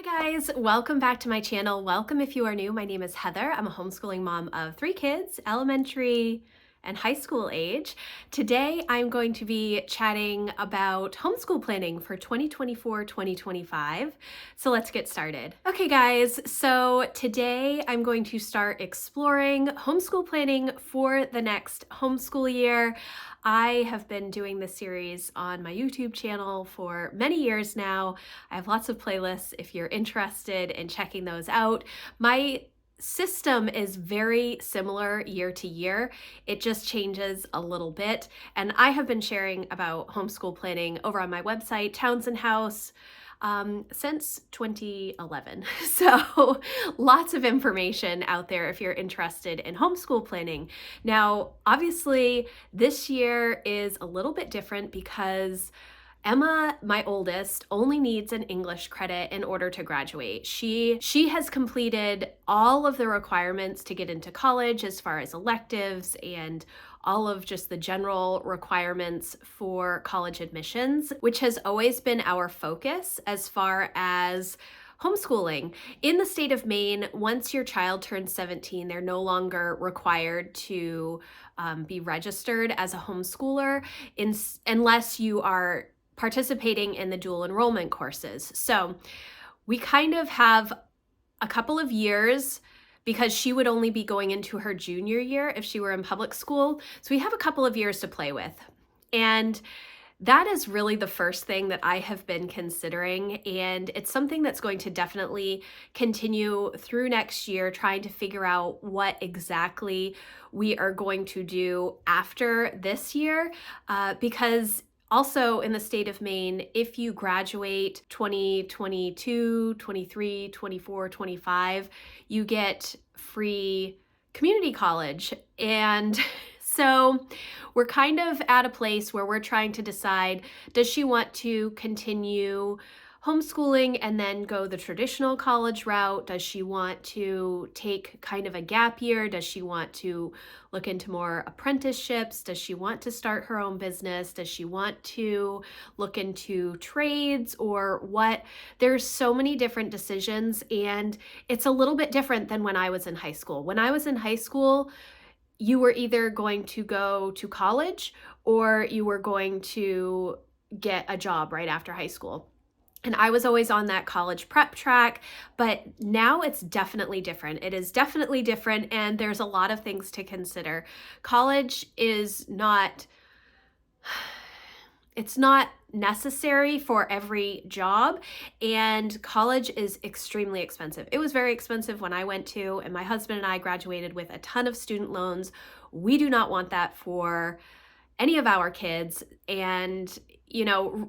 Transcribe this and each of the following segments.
Hi guys, welcome back to my channel. Welcome if you are new. My name is Heather. I'm a homeschooling mom of 3 kids, elementary and high school age. Today I'm going to be chatting about homeschool planning for 2024-2025. So let's get started. Okay guys, so today I'm going to start exploring homeschool planning for the next homeschool year. I have been doing this series on my YouTube channel for many years now. I have lots of playlists if you're interested in checking those out. My system is very similar year to year. It just changes a little bit. And I have been sharing about homeschool planning over on my website, Townsend House, since 2011. So lots of information out there if you're interested in homeschool planning. Now, obviously, this year is a little bit different because Emma, my oldest, only needs an English credit in order to graduate. She has completed all of the requirements to get into college as far as electives and all of just the general requirements for college admissions, which has always been our focus as far as homeschooling. In the state of Maine, once your child turns 17, they're no longer required to be registered as a homeschooler unless you are participating in the dual enrollment courses. So we kind of have a couple of years because she would only be going into her junior year if she were in public school. So we have a couple of years to play with. And that is really the first thing that I have been considering. And it's something that's going to definitely continue through next year, trying to figure out what exactly we are going to do after this year, because also in the state of Maine, if you graduate 2022, 23, 24, 25, you get free community college. And so we're kind of at a place where we're trying to decide, does she want to continue homeschooling and then go the traditional college route? Does she want to take kind of a gap year? Does she want to look into more apprenticeships? Does she want to start her own business? Does she want to look into trades or what? There's so many different decisions, and it's a little bit different than when I was in high school. When I was in high school, you were either going to go to college or you were going to get a job right after high school. And I was always on that college prep track, but now it's definitely different. It is definitely different, and there's a lot of things to consider. College is not, it's not necessary for every job, and college is extremely expensive. It was very expensive when I went to, and my husband and I graduated with a ton of student loans. We do not want that for any of our kids. And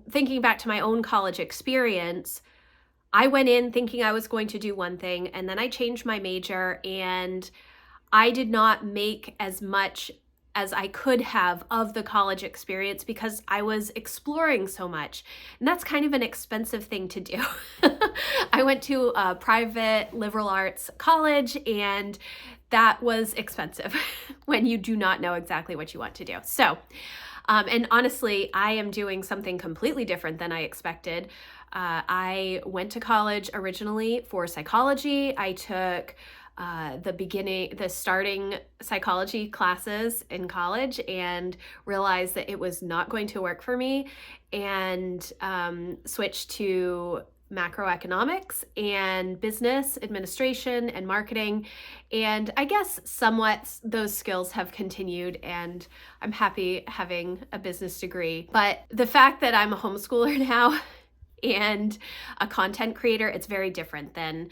thinking back to my own college experience, I went in thinking I was going to do one thing, and then I changed my major, and I did not make as much as I could have of the college experience because I was exploring so much. And that's kind of an expensive thing to do. I went to a private liberal arts college, and that was expensive when you do not know exactly what you want to do. So, and honestly, I am doing something completely different than I expected. I went to college originally for psychology. I took the starting psychology classes in college and realized that it was not going to work for me, and switched to macroeconomics and business administration and marketing. And I guess somewhat those skills have continued, and I'm happy having a business degree. But the fact that I'm a homeschooler now and a content creator, it's very different than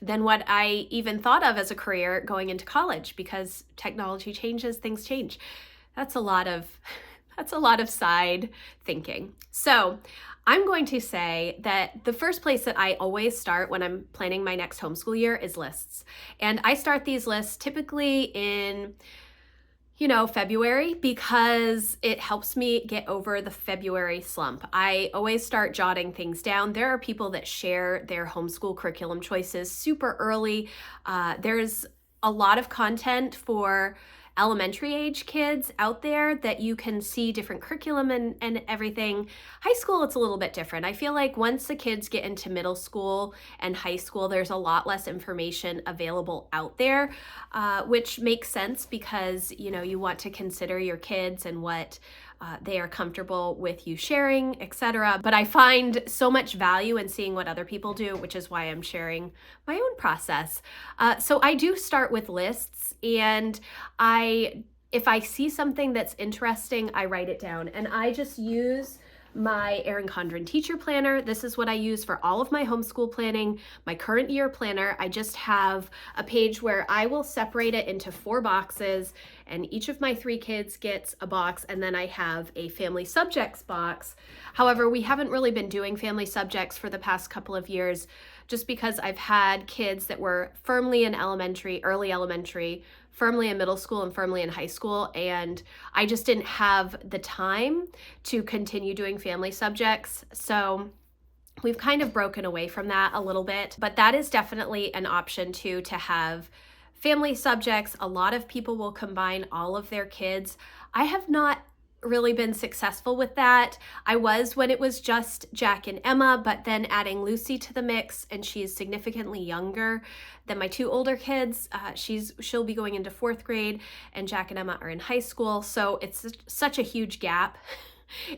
what I even thought of as a career going into college, because technology changes, things change. That's a lot of side thinking. So I'm going to say that the first place that I always start when I'm planning my next homeschool year is lists. And I start these lists typically in February, because it helps me get over the February slump. I always start jotting things down. There are people that share their homeschool curriculum choices super early. There's a lot of content for elementary age kids out there that you can see different curriculum and everything. High school, it's a little bit different. I feel like once the kids get into middle school and high school, there's a lot less information available out there, which makes sense because, you know, you want to consider your kids and what they are comfortable with you sharing, etc. But I find so much value in seeing what other people do, which is why I'm sharing my own process. So I do start with lists, and if I see something that's interesting, I write it down, and I just use my Erin Condren teacher planner. This is what I use for all of my homeschool planning. My current year planner, I just have a page where I will separate it into 4 boxes, and each of my 3 kids gets a box, and then I have a family subjects box. However, we haven't really been doing family subjects for the past couple of years, just because I've had kids that were firmly in elementary, early elementary, firmly in middle school, and firmly in high school, and I just didn't have the time to continue doing family subjects. So we've kind of broken away from that a little bit, but that is definitely an option too, to have family subjects. A lot of people will combine all of their kids. I have not really been successful with that. I was when it was just Jack and Emma, but then adding Lucy to the mix, and she's significantly younger than my 2 older kids. She'll be going into 4th grade, and Jack and Emma are in high school, so it's such a huge gap.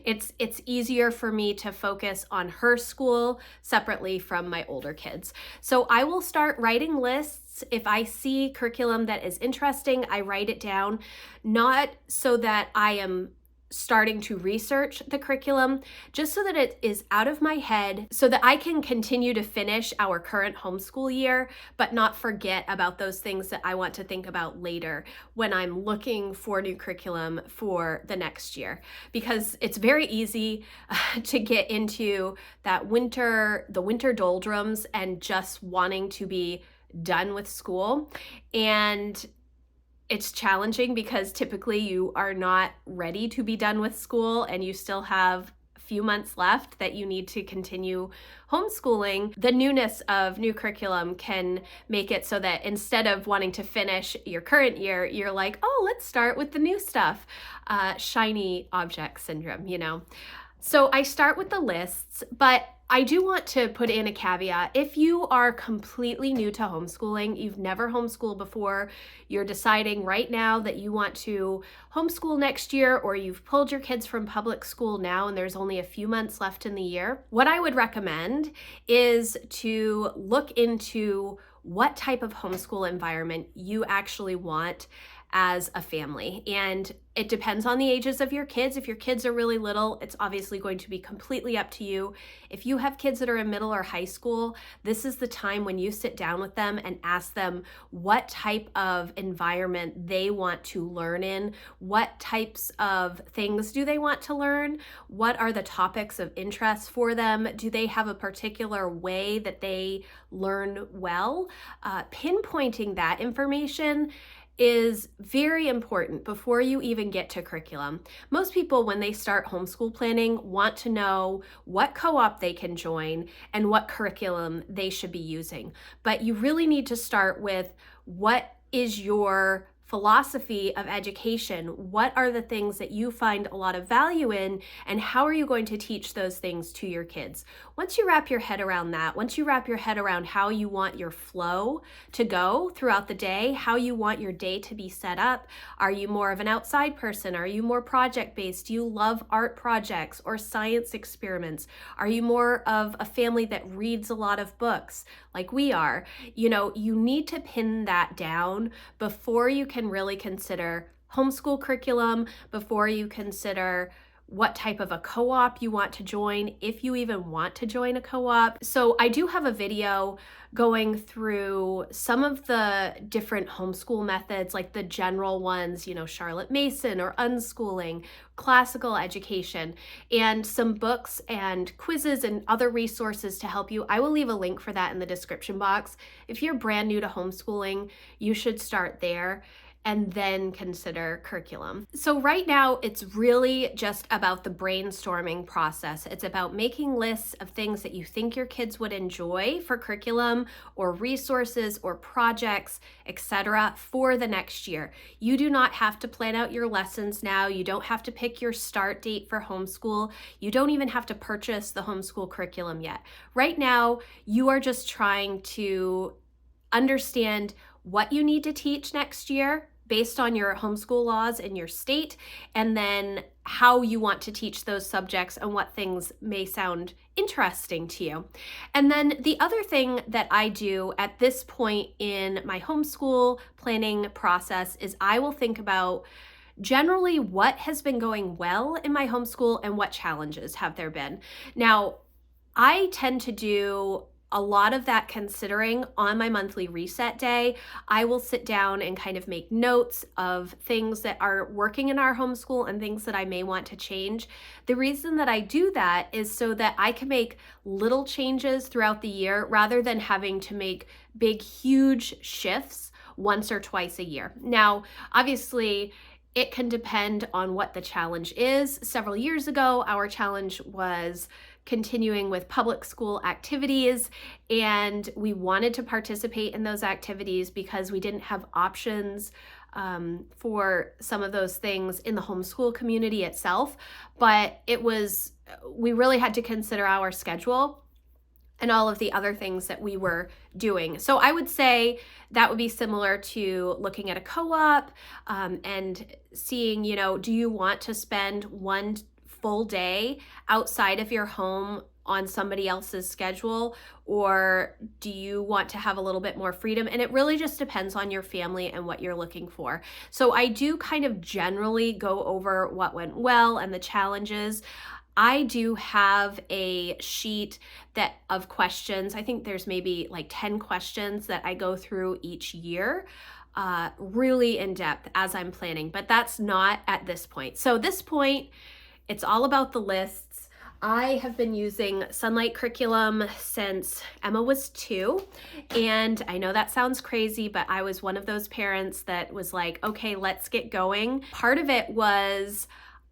It's easier for me to focus on her school separately from my older kids. So I will start writing lists. If I see curriculum that is interesting, I write it down, not so that I am starting to research the curriculum, just so that it is out of my head, so that I can continue to finish our current homeschool year, but not forget about those things that I want to think about later when I'm looking for new curriculum for the next year. Because it's very easy to get into the winter doldrums and just wanting to be done with school. And it's challenging because typically you are not ready to be done with school, and you still have a few months left that you need to continue homeschooling. The newness of new curriculum can make it so that instead of wanting to finish your current year, you're like, oh, let's start with the new stuff. Shiny object syndrome, you know? So I start with the lists, but I do want to put in a caveat. If you are completely new to homeschooling, you've never homeschooled before, you're deciding right now that you want to homeschool next year, or you've pulled your kids from public school now and there's only a few months left in the year, what I would recommend is to look into what type of homeschool environment you actually want as a family. And it depends on the ages of your kids. If your kids are really little, it's obviously going to be completely up to you. If you have kids that are in middle or high school, this is the time when you sit down with them and ask them what type of environment they want to learn in, what types of things do they want to learn, what are the topics of interest for them, do they have a particular way that they learn well. Pinpointing that information is very important before you even get to curriculum. Most people, when they start homeschool planning, want to know what co-op they can join and what curriculum they should be using. But you really need to start with, what is your philosophy of education? What are the things that you find a lot of value in, and how are you going to teach those things to your kids? Once you wrap your head around that, once you wrap your head around how you want your flow to go throughout the day, how you want your day to be set up, are you more of an outside person? Are you more project-based? Do you love art projects or science experiments? Are you more of a family that reads a lot of books like we are? You know, you need to pin that down before you can really consider homeschool curriculum, before you consider what type of a co-op you want to join, if you even want to join a co-op. So I do have a video going through some of the different homeschool methods, like the general ones, you know, Charlotte Mason or unschooling, classical education, and some books and quizzes and other resources to help you. I will leave a link for that in the description box. If you're brand new to homeschooling, you should start there. and then consider curriculum. So right now, it's really just about the brainstorming process. It's about making lists of things that you think your kids would enjoy for curriculum or resources or projects, etc., for the next year. You do not have to plan out your lessons now. You don't have to pick your start date for homeschool. You don't even have to purchase the homeschool curriculum yet. Right now, you are just trying to understand what you need to teach next year based on your homeschool laws in your state, and then how you want to teach those subjects and what things may sound interesting to you. And then the other thing that I do at this point in my homeschool planning process is I will think about generally what has been going well in my homeschool and what challenges have there been. Now, I tend to do a lot of that considering on my monthly reset day. I will sit down and kind of make notes of things that are working in our homeschool and things that I may want to change. The reason that I do that is so that I can make little changes throughout the year rather than having to make big, huge shifts once or twice a year. Now, obviously, it can depend on what the challenge is. Several years ago, our challenge was continuing with public school activities, and we wanted to participate in those activities because we didn't have options for some of those things in the homeschool community itself. But we really had to consider our schedule and all of the other things that we were doing. So I would say that would be similar to looking at a co-op and seeing, do you want to spend one full day outside of your home on somebody else's schedule, or do you want to have a little bit more freedom? And it really just depends on your family and what you're looking for. So I do kind of generally go over what went well and the challenges. I do have a sheet of questions. I think there's maybe like 10 questions that I go through each year, really in depth as I'm planning, but that's not at this point. So this point, it's all about the lists. I have been using Sunlight curriculum since Emma was 2. And I know that sounds crazy, but I was one of those parents that was like, okay, let's get going. Part of it was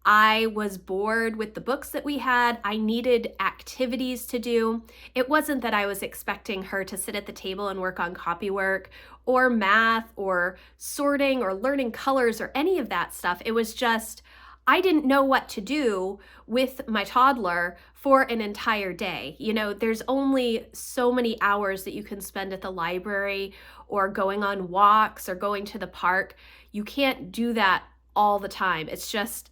I was bored with the books that we had. I needed activities to do. It wasn't that I was expecting her to sit at the table and work on copy work or math or sorting or learning colors or any of that stuff. It was just, I didn't know what to do with my toddler for an entire day. There's only so many hours that you can spend at the library or going on walks or going to the park. You can't do that all the time. It's just,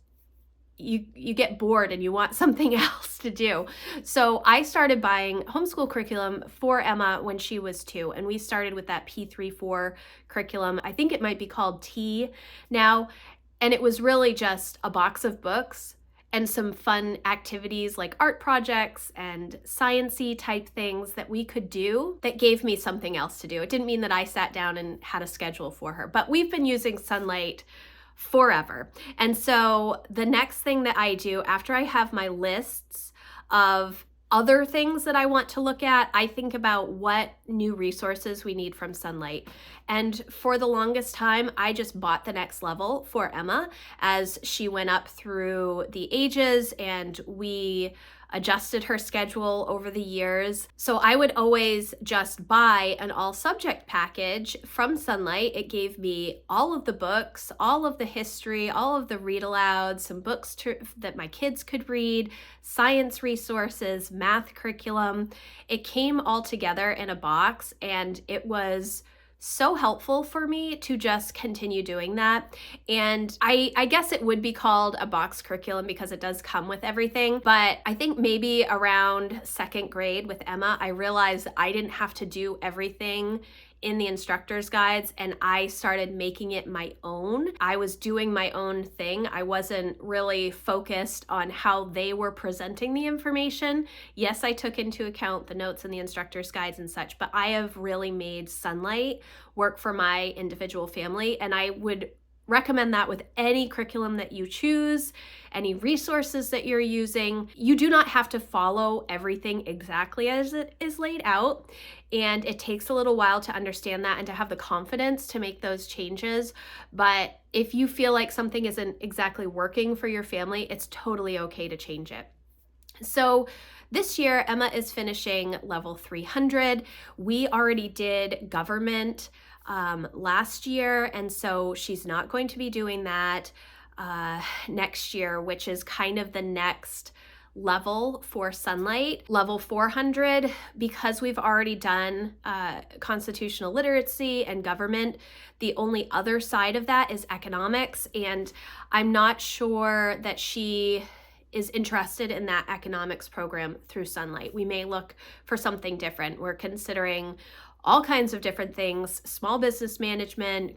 you get bored and you want something else to do. So I started buying homeschool curriculum for Emma when she was 2, and we started with that P3-4 curriculum. I think it might be called T now. And it was really just a box of books and some fun activities like art projects and science-y type things that we could do that gave me something else to do. It didn't mean that I sat down and had a schedule for her, but we've been using Sunlight forever. And so the next thing that I do after I have my lists of other things that I want to look at, I think about what new resources we need from Sunlight. And for the longest time, I just bought the next level for Emma as she went up through the ages, and we adjusted her schedule over the years. So I would always just buy an all subject package from Sunlight. It gave me all of the books, all of the history, all of the read aloud, some books that my kids could read, science resources, math curriculum. It came all together in a box, and it was so helpful for me to just continue doing that. And I guess it would be called a box curriculum because it does come with everything. But I think maybe around 2nd grade with Emma, I realized I didn't have to do everything in the instructor's guides, and I started making it my own. I was doing my own thing. I wasn't really focused on how they were presenting the information. Yes, I took into account the notes in the instructor's guides and such, but I have really made Sunlight work for my individual family, and I would recommend that with any curriculum that you choose, any resources that you're using. You do not have to follow everything exactly as it is laid out, and it takes a little while to understand that and to have the confidence to make those changes. But if you feel like something isn't exactly working for your family, it's totally okay to change it. So this year, Emma is finishing level 300. We already did government last year, and so she's not going to be doing that next year, which is kind of the next level for Sunlight. Level 400, because we've already done constitutional literacy and government, the only other side of that is economics, and I'm not sure that she is interested in that economics program through Sunlight. We may look for something different. We're considering all kinds of different things, small business management,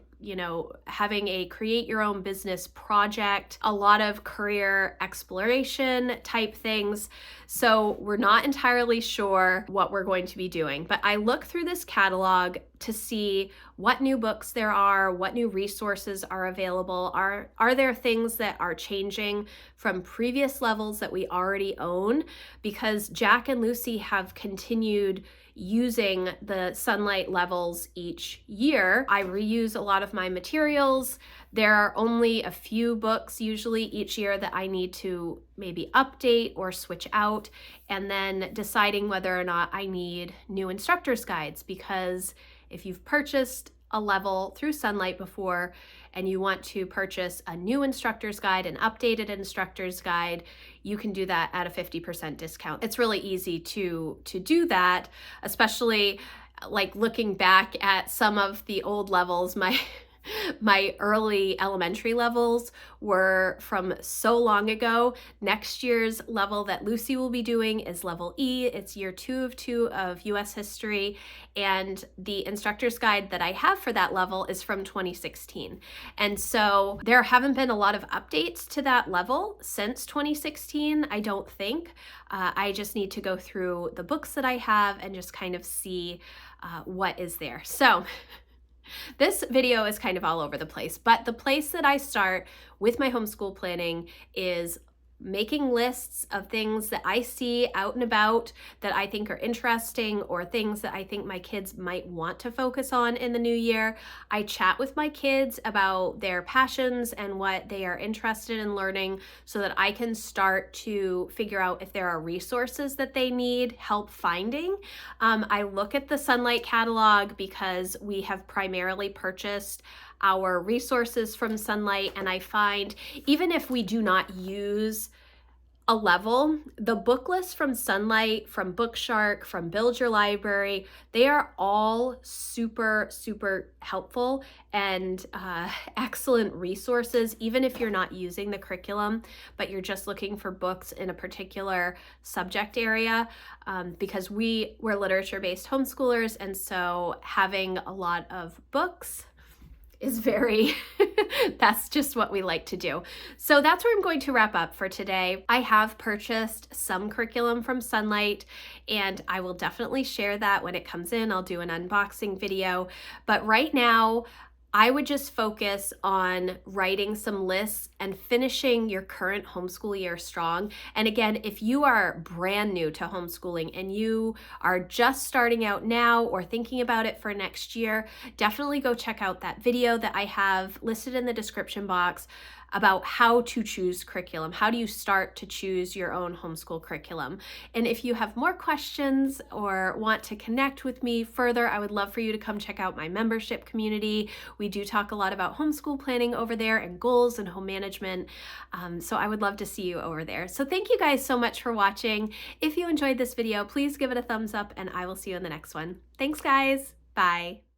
having a create your own business project, a lot of career exploration type things. So we're not entirely sure what we're going to be doing, but I look through this catalog to see what new books there are, what new resources are available. Are there things that are changing from previous levels that we already own? Because Jack and Lucy have continued using the Sunlight levels each year. I reuse a lot of my materials. There are only a few books usually each year that I need to maybe update or switch out, and then deciding whether or not I need new instructor's guides, because if you've purchased a level through Sunlight before and you want to purchase a new instructor's guide, an updated instructor's guide, you can do that at a 50% discount. It's really easy to do that, especially like looking back at some of the old levels. My early elementary levels were from so long ago. Next year's level that Lucy will be doing is level E. It's year 2 of 2 of US history. And the instructor's guide that I have for that level is from 2016. And so there haven't been a lot of updates to that level since 2016, I don't think. I just need to go through the books that I have and just kind of see what is there. So this video is kind of all over the place, but the place that I start with my homeschool planning is making lists of things that I see out and about that I think are interesting, or things that I think my kids might want to focus on in the new year. I chat with my kids about their passions and what they are interested in learning so that I can start to figure out if there are resources that they need help finding. I look at the Sunlight catalog because we have primarily purchased our resources from Sunlight, and I find even if we do not use a level, the book list from Sunlight, from Bookshark, from Build Your Library, they are all super, super helpful and excellent resources, even if you're not using the curriculum, but you're just looking for books in a particular subject area, because we're literature-based homeschoolers, and so having a lot of books is very, that's just what we like to do. So that's where I'm going to wrap up for today. I have purchased some curriculum from Sunlight, and I will definitely share that when it comes in. I'll do an unboxing video, but right now, I would just focus on writing some lists and finishing your current homeschool year strong. And again, if you are brand new to homeschooling and you are just starting out now or thinking about it for next year, definitely go check out that video that I have listed in the description box about how to choose curriculum. How do you start to choose your own homeschool curriculum? And if you have more questions or want to connect with me further, I would love for you to come check out my membership community. We do talk a lot about homeschool planning over there and goals and home management. So I would love to see you over there. So thank you guys so much for watching. If you enjoyed this video, please give it a thumbs up, and I will see you in the next one. Thanks guys, bye.